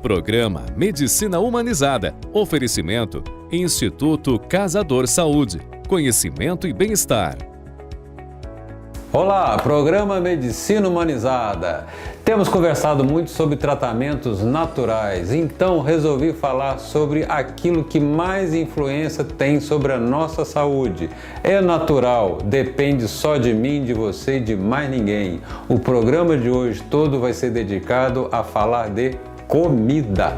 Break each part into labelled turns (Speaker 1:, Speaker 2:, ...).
Speaker 1: Programa Medicina Humanizada. Oferecimento Instituto Casador Saúde. Conhecimento e bem-estar.
Speaker 2: Olá, programa Medicina Humanizada. Temos conversado muito sobre tratamentos naturais, então resolvi falar sobre aquilo que mais influência tem sobre a nossa saúde. É natural, depende só de mim, de você e de mais ninguém. O programa de hoje todo vai ser dedicado a falar de comida.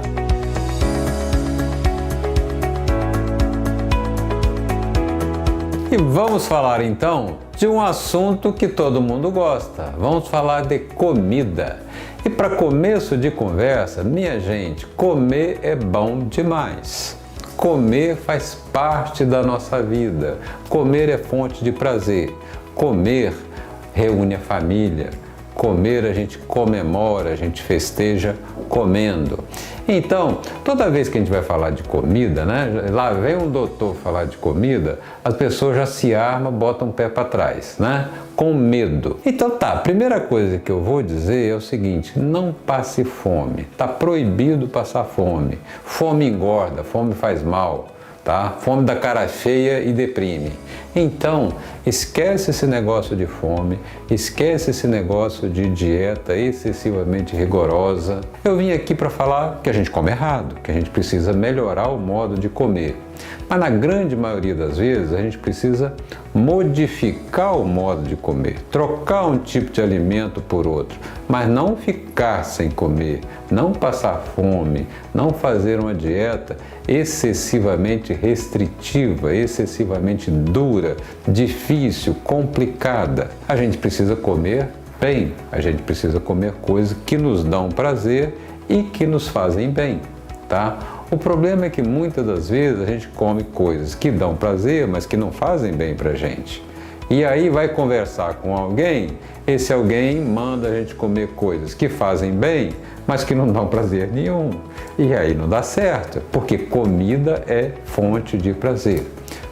Speaker 2: E vamos falar então de um assunto que todo mundo gosta. Vamos falar de comida. E para começo de conversa, minha gente, comer é bom demais. Comer faz parte da nossa vida. Comer é fonte de prazer. Comer reúne a família. Comer a gente comemora, a gente festeja comendo. Então, toda vez que a gente vai falar de comida, né? Lá vem um doutor falar de comida, as pessoas já se armam, botam o pé para trás, né? Com medo. Então tá, a primeira coisa que eu vou dizer é o seguinte: não passe fome. Tá proibido passar fome. Fome engorda, fome faz mal. Tá? Fome da cara cheia e deprime. Então, esquece esse negócio de fome, esquece esse negócio de dieta excessivamente rigorosa. Eu vim aqui para falar que a gente come errado, que a gente precisa melhorar o modo de comer. Mas na grande maioria das vezes a gente precisa modificar o modo de comer, trocar um tipo de alimento por outro, mas não ficar sem comer, não passar fome, não fazer uma dieta excessivamente restritiva, excessivamente dura, difícil, complicada. A gente precisa comer bem, a gente precisa comer coisas que nos dão prazer e que nos fazem bem, tá? O problema é que muitas das vezes a gente come coisas que dão prazer, mas que não fazem bem pra gente. E aí vai conversar com alguém, esse alguém manda a gente comer coisas que fazem bem, mas que não dão prazer nenhum. E aí não dá certo, porque comida é fonte de prazer.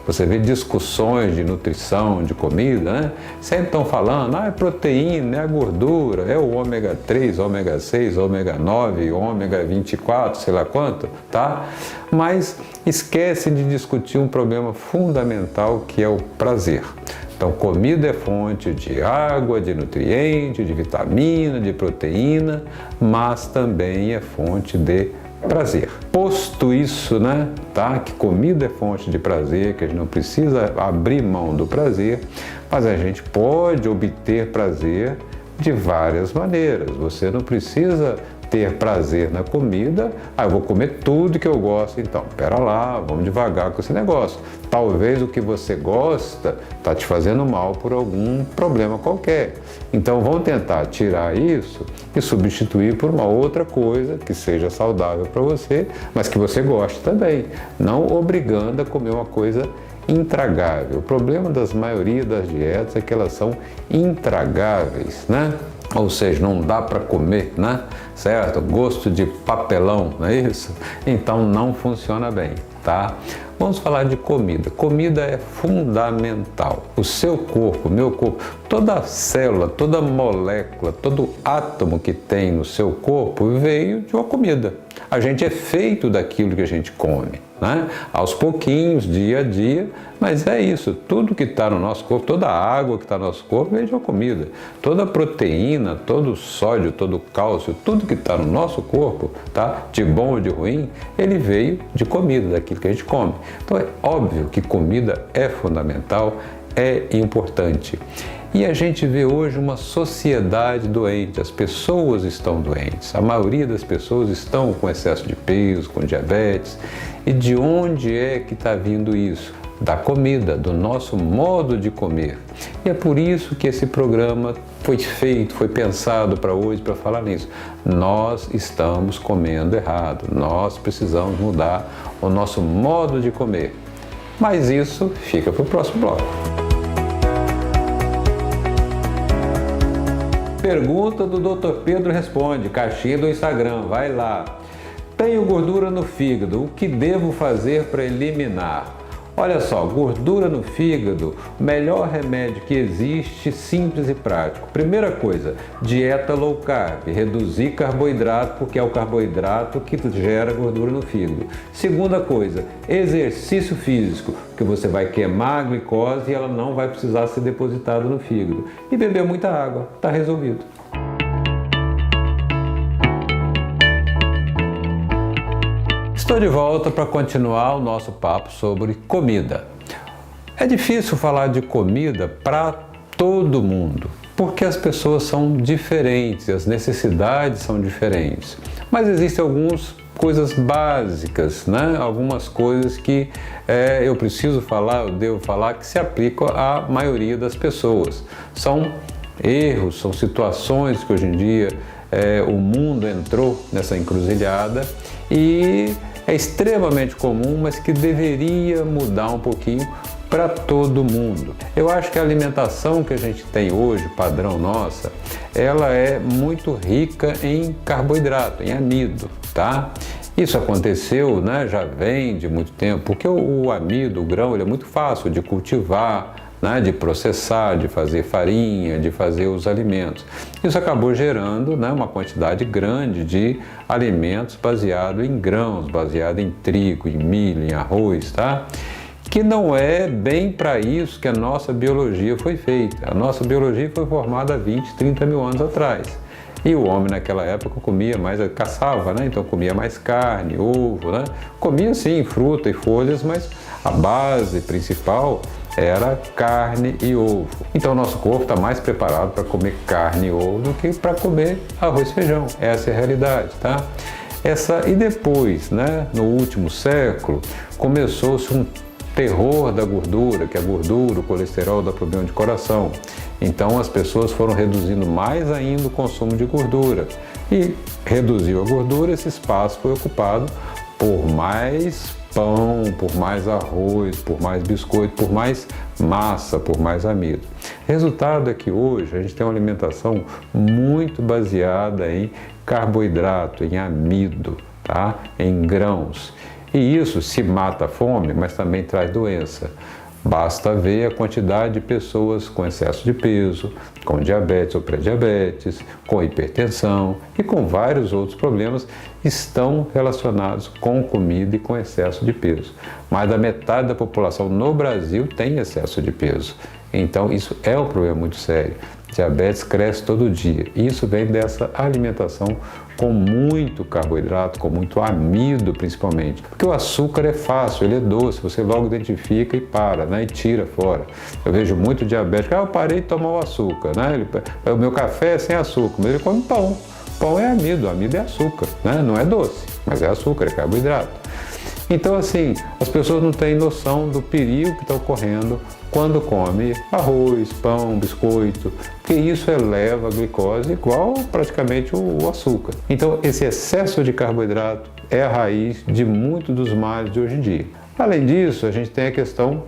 Speaker 2: Você vê discussões de nutrição, de comida, né? Sempre estão falando, é proteína, é a gordura, é o ômega 3, ômega 6, ômega 9, ômega 24, sei lá quanto, tá? Mas esquecem de discutir um problema fundamental que é o prazer. Então, comida é fonte de água, de nutriente, de vitamina, de proteína, mas também é fonte de prazer. Posto isso, né, tá? Que comida é fonte de prazer, que a gente não precisa abrir mão do prazer, mas a gente pode obter prazer de várias maneiras. Você não precisa ter prazer na comida, eu vou comer tudo que eu gosto, então, pera lá, vamos devagar com esse negócio. Talvez o que você gosta está te fazendo mal por algum problema qualquer. Então vamos tentar tirar isso e substituir por uma outra coisa que seja saudável para você, mas que você goste também, não obrigando a comer uma coisa intragável. O problema das maioria das dietas é que elas são intragáveis, né? Ou seja, não dá para comer, né? Certo? Gosto de papelão, não é isso? Então não funciona bem, tá? Vamos falar de comida. Comida é fundamental. O seu corpo, o meu corpo, toda célula, toda molécula, todo átomo que tem no seu corpo veio de uma comida. A gente é feito daquilo que a gente come, né? Aos pouquinhos, dia a dia, mas é isso. Tudo que está no nosso corpo, toda a água que está no nosso corpo veio de uma comida. Toda a proteína, todo o sódio, todo o cálcio, tudo que está no nosso corpo, tá? De bom ou de ruim, ele veio de comida, daquilo que a gente come. Então é óbvio que comida é fundamental, é importante. E a gente vê hoje uma sociedade doente, as pessoas estão doentes, a maioria das pessoas estão com excesso de peso, com diabetes. E de onde é que está vindo isso? Da comida, do nosso modo de comer. E é por isso que esse programa foi feito, foi pensado para hoje, para falar nisso. Nós estamos comendo errado, nós precisamos mudar o nosso modo de comer. Mas isso fica para o próximo bloco. Pergunta do Dr. Pedro Responde, caixinha do Instagram, vai lá. Tenho gordura no fígado, o que devo fazer para eliminar? Olha só, gordura no fígado, o melhor remédio que existe, simples e prático. Primeira coisa, dieta low carb, reduzir carboidrato, porque é o carboidrato que gera gordura no fígado. Segunda coisa, exercício físico, que você vai queimar a glicose e ela não vai precisar ser depositada no fígado. E beber muita água, está resolvido. Estou de volta para continuar o nosso papo sobre comida. É difícil falar de comida para todo mundo, porque as pessoas são diferentes, as necessidades são diferentes. Mas existem algumas coisas básicas, né? Algumas coisas que eu preciso falar, eu devo falar, que se aplicam à maioria das pessoas. São erros, são situações que hoje em dia o mundo entrou nessa encruzilhada e é extremamente comum, mas que deveria mudar um pouquinho para todo mundo. Eu acho que a alimentação que a gente tem hoje, padrão nossa, ela é muito rica em carboidrato, em amido, tá? Isso aconteceu, né, já vem de muito tempo, porque o amido, o grão, ele é muito fácil de cultivar, né, de processar, de fazer farinha, de fazer os alimentos. Isso acabou gerando, né, uma quantidade grande de alimentos baseado em grãos, baseado em trigo, em milho, em arroz, tá? Que não é bem para isso que a nossa biologia foi feita. A nossa biologia foi formada há 20, 30 mil anos atrás. E o homem naquela época comia mais, caçava, né? Então comia mais carne, ovo, né? Comia sim fruta e folhas, mas a base principal era carne e ovo. Então o nosso corpo está mais preparado para comer carne e ovo do que para comer arroz e feijão. Essa é a realidade, tá? E depois, né, no último século, começou-se um terror da gordura, que a gordura, o colesterol dá problema de coração. Então as pessoas foram reduzindo mais ainda o consumo de gordura. E reduziu a gordura, esse espaço foi ocupado por mais pão, por mais arroz, por mais biscoito, por mais massa, por mais amido. Resultado é que hoje a gente tem uma alimentação muito baseada em carboidrato, em amido, tá? Em grãos. E isso se mata a fome, mas também traz doença. Basta ver a quantidade de pessoas com excesso de peso, com diabetes ou pré-diabetes, com hipertensão e com vários outros problemas que estão relacionados com comida e com excesso de peso. Mais da metade da população no Brasil tem excesso de peso. Então isso é um problema muito sério. Diabetes cresce todo dia. Isso vem dessa alimentação com muito carboidrato, com muito amido principalmente. Porque o açúcar é fácil, ele é doce, você logo identifica e para, né? E tira fora. Eu vejo muito diabético, eu parei de tomar o açúcar, né? O meu café é sem açúcar, mas ele come pão. Pão é amido é açúcar, né? Não é doce, mas é açúcar, é carboidrato. Então, assim, as pessoas não têm noção do perigo que está ocorrendo quando come arroz, pão, biscoito, porque isso eleva a glicose igual praticamente o açúcar. Então, esse excesso de carboidrato é a raiz de muitos dos males de hoje em dia. Além disso, a gente tem a questão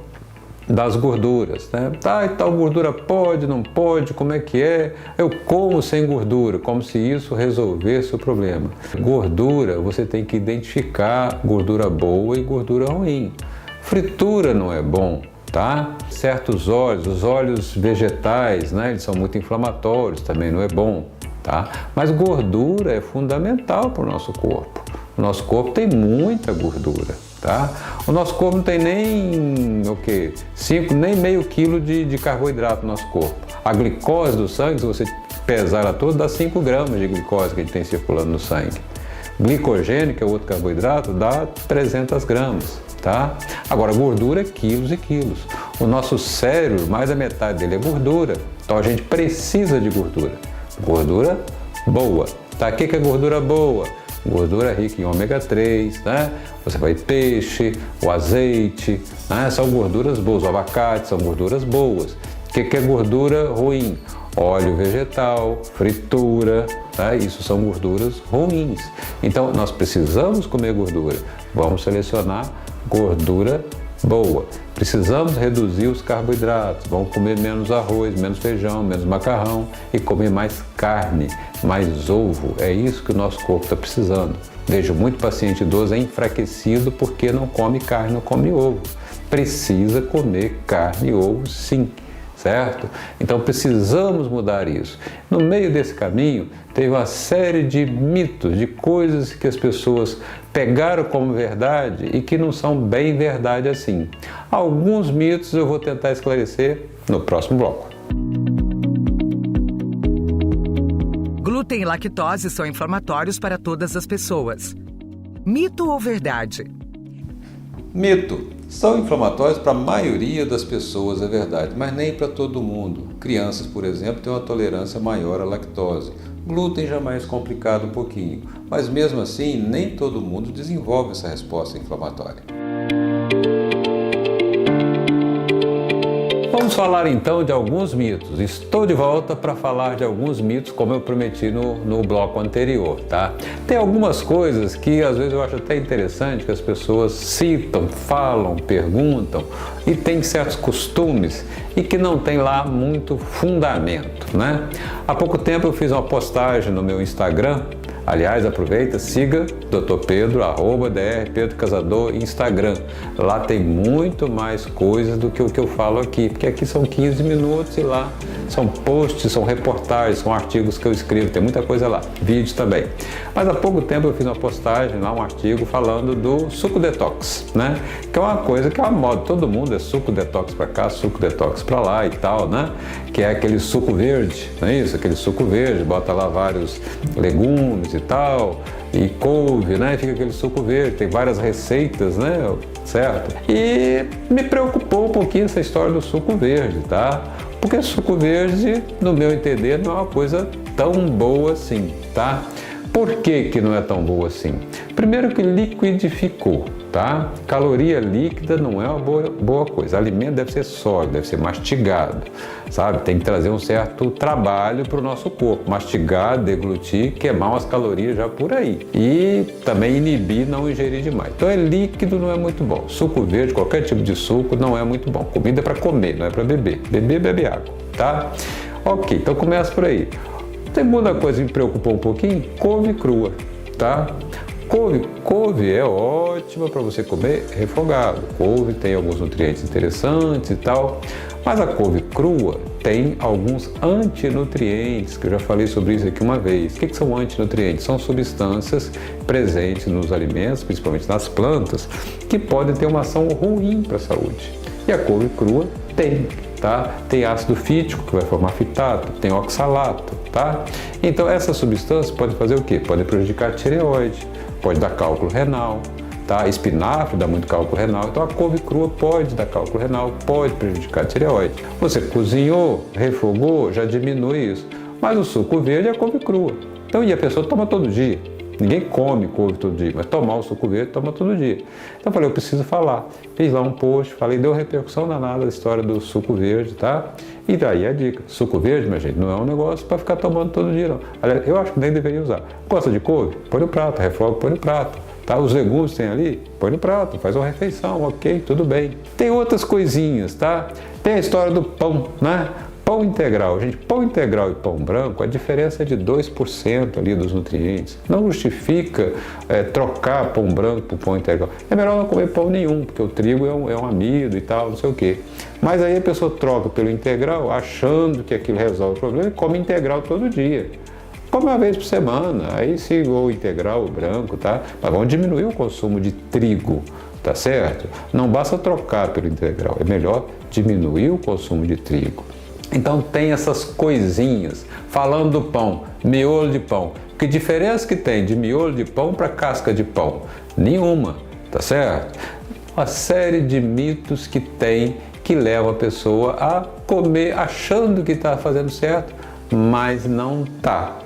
Speaker 2: das gorduras, né? Tá, e tal gordura pode, não pode, como é que é? Eu como sem gordura, como se isso resolvesse o problema. Gordura, você tem que identificar gordura boa e gordura ruim. Fritura não é bom, tá? Certos óleos, os óleos vegetais, né? Eles são muito inflamatórios, também não é bom, tá? Mas gordura é fundamental para o nosso corpo. O nosso corpo tem muita gordura, tá? O nosso corpo não tem nem, nem meio quilo de carboidrato no nosso corpo. A glicose do sangue, se você pesar ela toda, dá 5 gramas de glicose que a gente tem circulando no sangue. Glicogênio, que é outro carboidrato, dá 300 gramas, tá? Agora, gordura é quilos e quilos. O nosso cérebro, mais da metade dele é gordura. Então, a gente precisa de gordura. Gordura boa, tá? O que é gordura boa? Gordura rica em ômega 3, né? Você vai peixe, o azeite, né? São gorduras boas, o abacate são gorduras boas. O que é gordura ruim? Óleo vegetal, fritura, né? Isso são gorduras ruins. Então nós precisamos comer gordura, vamos selecionar gordura boa. Precisamos reduzir os carboidratos, vamos comer menos arroz, menos feijão, menos macarrão e comer mais carne, mais ovo. É isso que o nosso corpo está precisando. Vejo muito paciente idoso enfraquecido porque não come carne, não come ovo. precisa comer carne e ovo sim, certo? Então precisamos mudar isso. No meio desse caminho, teve uma série de mitos, de coisas que as pessoas pegaram como verdade e que não são bem verdade assim. Alguns mitos eu vou tentar esclarecer no próximo bloco.
Speaker 3: Glúten e lactose são inflamatórios para todas as pessoas. Mito ou verdade?
Speaker 2: Mito. São inflamatórios para a maioria das pessoas, é verdade, mas nem para todo mundo. Crianças, por exemplo, têm uma tolerância maior à lactose. Glúten já é mais complicado um pouquinho, mas mesmo assim, nem todo mundo desenvolve essa resposta inflamatória. Vamos falar então de alguns mitos. Estou de volta para falar de alguns mitos, como eu prometi no bloco anterior, tá? Tem algumas coisas que às vezes eu acho até interessante que as pessoas citam, falam, perguntam e tem certos costumes e que não tem lá muito fundamento, né? Há pouco tempo eu fiz uma postagem no meu Instagram. Aliás, aproveita, siga Dr. Pedro, @Dr. Pedro Casador, Instagram. Lá tem muito mais coisas do que o que eu falo aqui, porque aqui são 15 minutos e lá são posts, são reportagens, são artigos que eu escrevo, tem muita coisa lá, vídeos também. Mas há pouco tempo eu fiz uma postagem lá, um artigo falando do suco detox, né? Que é uma coisa que é uma moda, todo mundo é suco detox para cá, suco detox para lá e tal, né? Que é aquele suco verde, não é isso? Aquele suco verde, bota lá vários legumes e tal, e couve, né? Fica aquele suco verde, tem várias receitas, né? Certo? E me preocupou um pouquinho essa história do suco verde, tá? Porque suco verde, no meu entender, não é uma coisa tão boa assim, tá? Por que não é tão boa assim? Primeiro que liquidificou, tá? Caloria líquida não é uma boa coisa. Alimento deve ser sólido, deve ser mastigado, sabe? Tem que trazer um certo trabalho para o nosso corpo. Mastigar, deglutir, queimar umas calorias já por aí. E também inibir, não ingerir demais. Então líquido não é muito bom. Suco verde, qualquer tipo de suco não é muito bom. Comida é para comer, não é para beber. Beber, bebe água, tá? Ok, então começa por aí. Segunda coisa que me preocupou um pouquinho, couve crua, tá? Couve é ótima para você comer refogado. Couve tem alguns nutrientes interessantes e tal, mas a couve crua tem alguns antinutrientes, que eu já falei sobre isso aqui uma vez. O que são antinutrientes? São substâncias presentes nos alimentos, principalmente nas plantas, que podem ter uma ação ruim para a saúde. E a couve crua tem. Tá? Tem ácido fítico, que vai formar fitato, tem oxalato, tá? Então essas substâncias podem fazer o quê? Podem prejudicar a tireoide, pode dar cálculo renal, tá? Espinafre dá muito cálculo renal, então a couve crua pode dar cálculo renal, pode prejudicar a tireoide. Você cozinhou, refogou, já diminui isso, mas o suco verde é a couve crua. Então, e a pessoa toma todo dia. Ninguém come couve todo dia, mas tomar o suco verde, toma todo dia. Então eu falei, eu preciso falar. Fiz lá um post, falei, deu repercussão danada a história do suco verde, tá? E daí a dica, suco verde, minha gente, não é um negócio para ficar tomando todo dia, não. Aliás, eu acho que nem deveria usar. Gosta de couve? Põe no prato, refoga, põe no prato. Tá? Os legumes tem ali? Põe no prato, faz uma refeição, ok, tudo bem. Tem outras coisinhas, tá? Tem a história do pão, né? Pão integral, gente, pão integral e pão branco, a diferença é de 2% ali dos nutrientes. Não justifica trocar pão branco por pão integral. É melhor não comer pão nenhum, porque o trigo é um amido e tal, não sei o quê. Mas aí a pessoa troca pelo integral, achando que aquilo resolve o problema, e come integral todo dia. Come uma vez por semana, aí se o integral, o branco, tá? Mas vamos diminuir o consumo de trigo, tá certo? Não basta trocar pelo integral, é melhor diminuir o consumo de trigo. Então tem essas coisinhas. Falando do pão, miolo de pão. Que diferença que tem de miolo de pão para casca de pão? Nenhuma, tá certo? Uma série de mitos que tem que levam a pessoa a comer achando que está fazendo certo, mas não tá.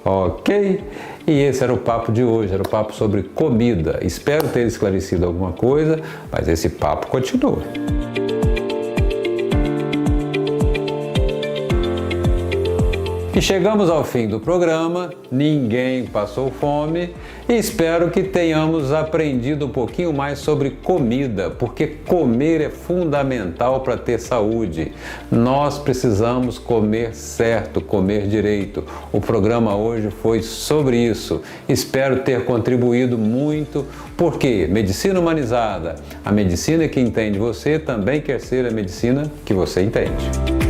Speaker 2: Ok? E esse era o papo de hoje, era o papo sobre comida. Espero ter esclarecido alguma coisa, mas esse papo continua. E chegamos ao fim do programa, ninguém passou fome e espero que tenhamos aprendido um pouquinho mais sobre comida, porque comer é fundamental para ter saúde. Nós precisamos comer certo, comer direito. O programa hoje foi sobre isso. Espero ter contribuído muito, porque medicina humanizada, a medicina que entende você também quer ser a medicina que você entende.